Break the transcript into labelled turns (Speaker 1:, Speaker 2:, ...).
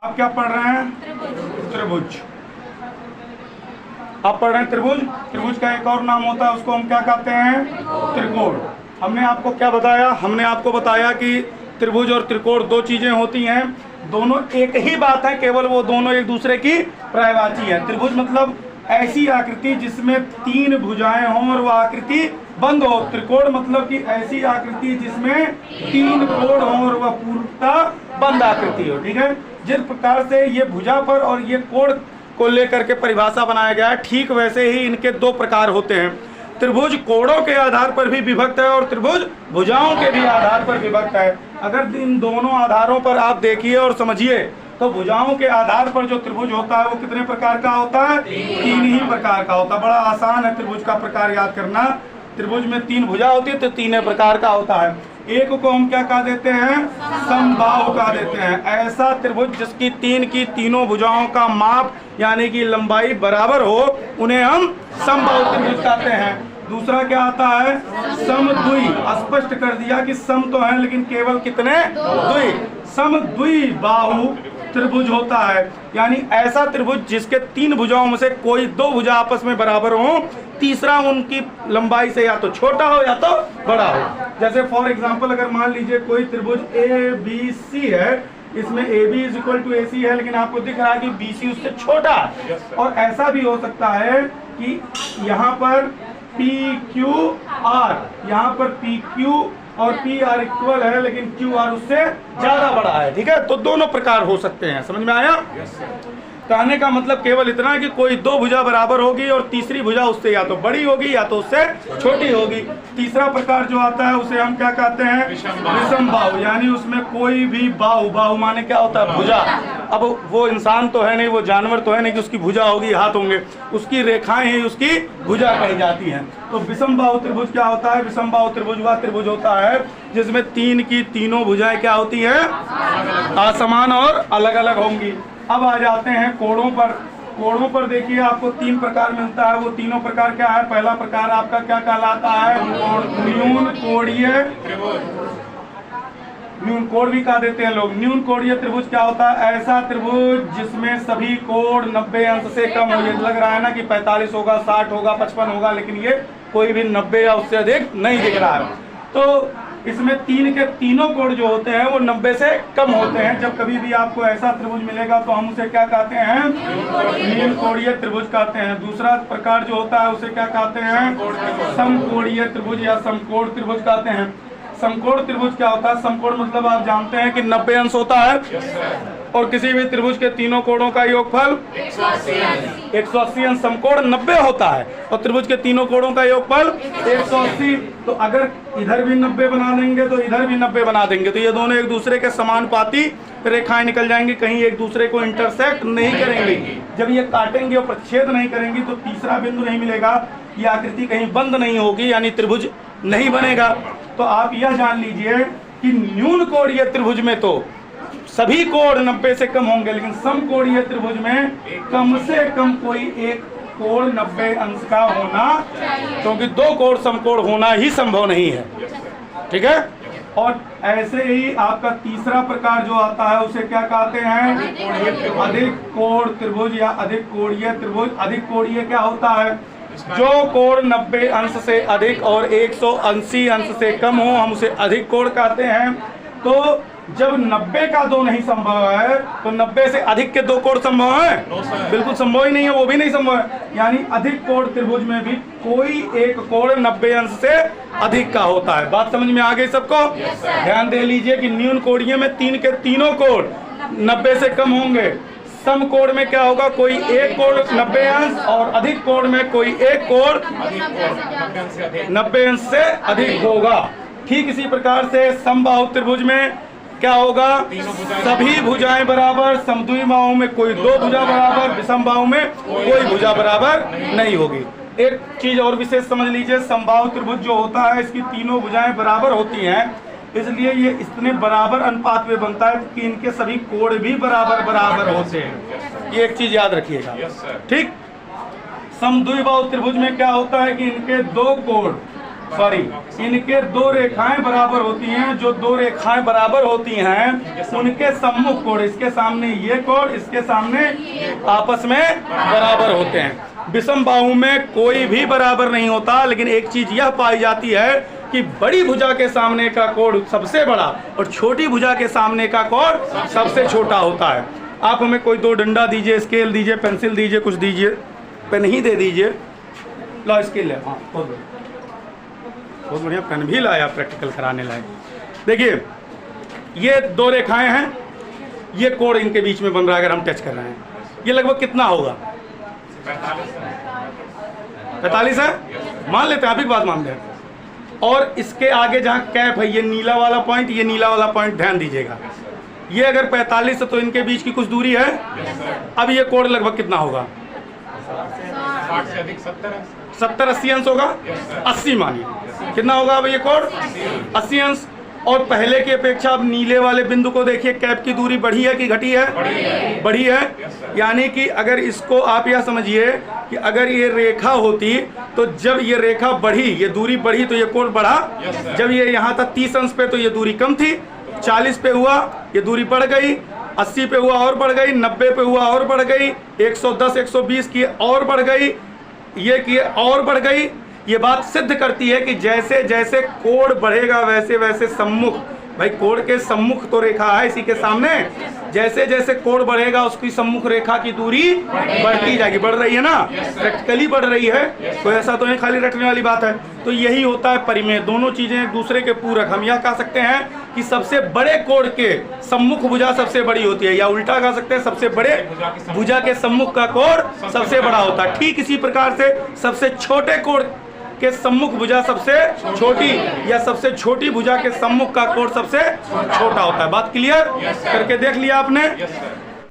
Speaker 1: आप क्या पढ़ रहे हैं? त्रिभुज। आप पढ़ रहे हैं त्रिभुज। त्रिभुज का एक और नाम होता है, उसको हम क्या कहते हैं? त्रिकोण। हमने आपको क्या बताया? हमने आपको बताया कि त्रिभुज और त्रिकोण दो चीजें होती हैं, दोनों एक ही बात है, केवल वो दोनों एक दूसरे की पर्यायवाची है। त्रिभुज मतलब ऐसी आकृति जिसमें तीन भुजाएं हों और वह आकृति बंद हो। त्रिकोण मतलब कि ऐसी आकृति जिसमें तीन कोण हों और वह पूर्णतः बंद आकृति हो। ठीक है, जिस प्रकार से ये भुजा पर और ये कोण को लेकर के परिभाषा बनाया गया है, ठीक वैसे ही इनके दो प्रकार होते हैं। त्रिभुज कोणों के आधार पर भी विभक्त है और त्रिभुज भुजाओं के भी आधार पर विभक्त है। अगर इन दोनों आधारों पर आप देखिए और समझिए तो भुजाओं के आधार पर जो त्रिभुज होता है वो कितने प्रकार का होता है? तीन ही प्रकार का होता है। बड़ा आसान है त्रिभुज का प्रकार याद करना। त्रिभुज में तीन भुजा होती है तो तीन प्रकार का होता है। एक को हम क्या कह देते हैं? समबाहु कह देते हैं। ऐसा त्रिभुज जिसकी तीन की तीनों भुजाओं का माप यानी कि लंबाई बराबर हो, उन्हें हम समबाहु त्रिभुज कहते हैं। दूसरा क्या आता है? समद्वि। स्पष्ट कर दिया कि सम तो है लेकिन केवल कितने? द्वि। समद्विबाहु त्रिभुज होता है, यानी ऐसा त्रिभुज जिसके तीन भुजाओं में से कोई दो भुजा आपस में बराबर हो, तीसरा उनकी लंबाई से या तो छोटा हो या तो बड़ा हो। जैसे फॉर एग्जांपल अगर मान लीजिए कोई त्रिभुज ABC है, इसमें AB = AC है, लेकिन आपको दिख रहा है कि BC उससे छोटा है। और ऐसा भी हो सकता है कि यहाँ पर PQR, यहाँ पर PQ और PR इक्वल है लेकिन QR उससे ज्यादा बड़ा है। ठीक है, तो दोनों प्रकार हो सकते हैं। समझ में आया? कहने का मतलब केवल इतना है कि कोई दो भुजा बराबर होगी और तीसरी भुजा उससे या तो बड़ी होगी या तो उससे छोटी होगी। तीसरा प्रकार जो आता है उसे हम क्या कहते हैं? विषम बाहु, यानी उसमें कोई भी बाहु, बाहु माने क्या होता है? भुजा। अब वो इंसान तो है नहीं, वो जानवर तो है नहीं कि उसकी भुजा होगी, हाथ होंगे, उसकी रेखाएं ही उसकी भुजा कही जाती हैं। तो विषम बाहु त्रिभुज क्या होता है? विषम बाहु त्रिभुज वह त्रिभुज होता है जिसमें तीन की तीनों भुजाएं क्या होती हैं? असमान और अलग अलग होंगी। अब आ जाते हैं कोणों पर। कोणों पर देखिए आपको तीन प्रकार मिलता है। वो तीनों प्रकार क्या है? पहला प्रकार आपका क्या कहलाता है? न्यून कोणीय। न्यून कोण भी कह देते हैं लोग। न्यून कोणीय त्रिभुज क्या होता है? ऐसा त्रिभुज जिसमें सभी कोण 90 अंश से कम हो। ये लग रहा है ना कि 45 होगा, 60 होगा, 55 होगा, लेकिन ये कोई भी 90 या उससे अधिक नहीं दिख रहा है। तो इसमें तीन के तीनों कोण जो होते हैं वो 90 से कम होते हैं। जब कभी भी आपको ऐसा त्रिभुज मिलेगा तो हम उसे क्या कहते हैं? न्यून कोणीय त्रिभुज कहते हैं। दूसरा प्रकार जो होता है उसे क्या कहते हैं? समकोणीय त्रिभुज या समकोण त्रिभुज कहते हैं। समकोण त्रिभुज क्या होता है? समकोण मतलब आप जानते हैं कि 90 अंश होता है और किसी भी त्रिभुज के तीनों कोणों का योगफल 180 अंश। समकोण 90 होता है और त्रिभुज के तीनों कोणों का योगफल 180। तो अगर इधर भी 90 बना देंगे तो इधर भी 90 बना देंगे तो ये दोनों एक दूसरे के समानुपाती रेखाएं निकल जाएंगी, कहीं एक दूसरे को इंटरसेक्ट नहीं करेंगी। जब ये काटेंगे और प्रतिच्छेद नहीं करेंगी तो तीसरा बिंदु नहीं मिलेगा, ये आकृति कहीं बंद नहीं होगी, यानी त्रिभुज नहीं बनेगा। तो आप यह जान लीजिए कि न्यून कोणीय त्रिभुज में तो सभी कोण 90 से कम होंगे, लेकिन समकोणीय त्रिभुज में कम से कम कोई एक कोण 90 अंश का होना, क्योंकि दो कोण समकोण होना ही संभव नहीं है। ठीक है, और ऐसे ही आपका तीसरा प्रकार जो आता है उसे क्या कहते हैं? अधिक कोण त्रिभुज या अधिक कोणीय त्रिभुज। अधिक कोणीय क्या होता है? जो कोण 90 अंश से अधिक और 180 अंश से कम हो, हम उसे अधिक कोण कहते हैं। तो जब 90 का दो नहीं संभव है तो 90 से अधिक के दो कोण संभव है? बिल्कुल संभव ही नहीं है, वो भी नहीं संभव है। यानी अधिक कोण त्रिभुज में भी कोई एक कोण 90 अंश से अधिक का होता है। बात समझ में आ गई सबको? ध्यान दे लीजिए कि न्यून कोणीय में तीन के तीनों कोण 90 से कम होंगे। समकोण में क्या होगा? कोई एक कोण 90 अंश और अधिक कोण में कोई एक कोण 90 अंश से अधिक होगा। ठीक इसी प्रकार से समबाहु त्रिभुज में क्या होगा? सभी भुजाएं बराबर। समद्विबाहु में कोई दो भुजा बराबर, विषम बाहु में कोई भुजा बराबर नहीं होगी। एक चीज और विशेष समझ लीजिए, समबाहु त्रिभुज जो होता है इसकी तीनों भुजाएं बराबर होती हैं, इसलिए ये इतने बराबर अनुपात में बनता है कि इनके सभी कोण भी बराबर बराबर होते हैं। ये एक चीज याद रखिएगा। ठीक, समद्विबाहु त्रिभुज में क्या होता है कि इनके दो कोण सॉरी, इनके दो रेखाएं बराबर होती हैं। जो दो रेखाएं बराबर होती हैं उनके सम्मुख कोण, इसके सामने ये कोण, इसके सामने आपस में बराबर होते हैं। विषम बाहु में कोई भी बराबर नहीं होता, लेकिन एक चीज यह पाई जाती है कि बड़ी भुजा के सामने का कोण सबसे बड़ा और छोटी भुजा के सामने का कोण सबसे छोटा होता है। आप हमें कोई दो डंडा दीजिए, स्केल दीजिए, पेंसिल दीजिए, कुछ दीजिए, पेन ही दे दीजिए। लो स्केल है, हाँ बहुत बढ़िया पेन भी लाया प्रैक्टिकल कराने लायक। देखिए ये दो रेखाएं हैं, ये कोण इनके बीच में बन रहा है। अगर हम टच कर रहे हैं ये लगभग कितना होगा? 45 है, मान लेते हैं, आप ही बात मानते हैं। और इसके आगे जहाँ कैप है, ये नीला वाला पॉइंट, ये नीला वाला पॉइंट ध्यान दीजिएगा। ये अगर 45 है तो इनके बीच की कुछ दूरी है। अब ये कोण लगभग कितना होगा?
Speaker 2: 60 से अधिक
Speaker 1: 70-80 अंश होगा। 80 मानिए, कितना होगा अब ये कोण? 80 अंश। और पहले की अपेक्षा अब नीले वाले बिंदु को देखिए, कैप की दूरी बढ़ी है कि घटी है? बढ़ी है। यानी कि अगर इसको आप यह समझिए कि अगर ये रेखा होती तो जब ये रेखा बढ़ी, ये दूरी बढ़ी तो ये कोण बढ़ा। जब ये यहाँ तक 30 अंश पे तो ये दूरी कम थी, 40 पे हुआ ये दूरी बढ़ गई, 80 पे हुआ और बढ़ गई, 90 पे हुआ और बढ़ गई, 110 120 की और बढ़ गई, ये की और बढ़ गई। ये बात सिद्ध करती है कि जैसे जैसे कोण बढ़ेगा वैसे वैसे सम्मुख, भाई कोण के सम्मुख तो रेखा है इसी के सामने, जैसे जैसे कोण बढ़ेगा उसकी सम्मुख रेखा की दूरी बढ़ती जाएगी। बढ़ रही है ना, प्रैक्टिकली बढ़ रही है, कोई ऐसा तो नहीं खाली रटने वाली बात है। तो यही होता है परिमेय, दोनों चीजें एक दूसरे के पूरक। हम यह कह सकते हैं कि सबसे बड़े कोण के सम्मुख भुजा सबसे बड़ी होती है, या उल्टा कह सकते हैं सबसे बड़े भुजा के सम्मुख का कोण सबसे बड़ा होता है। ठीक इसी प्रकार से सबसे छोटे कोण के सम्मुख भुजा सबसे छोटी, या सबसे छोटी भुजा के सम्मुख का कोण सबसे छोटा होता है। बात क्लियर करके देख लिया आपने?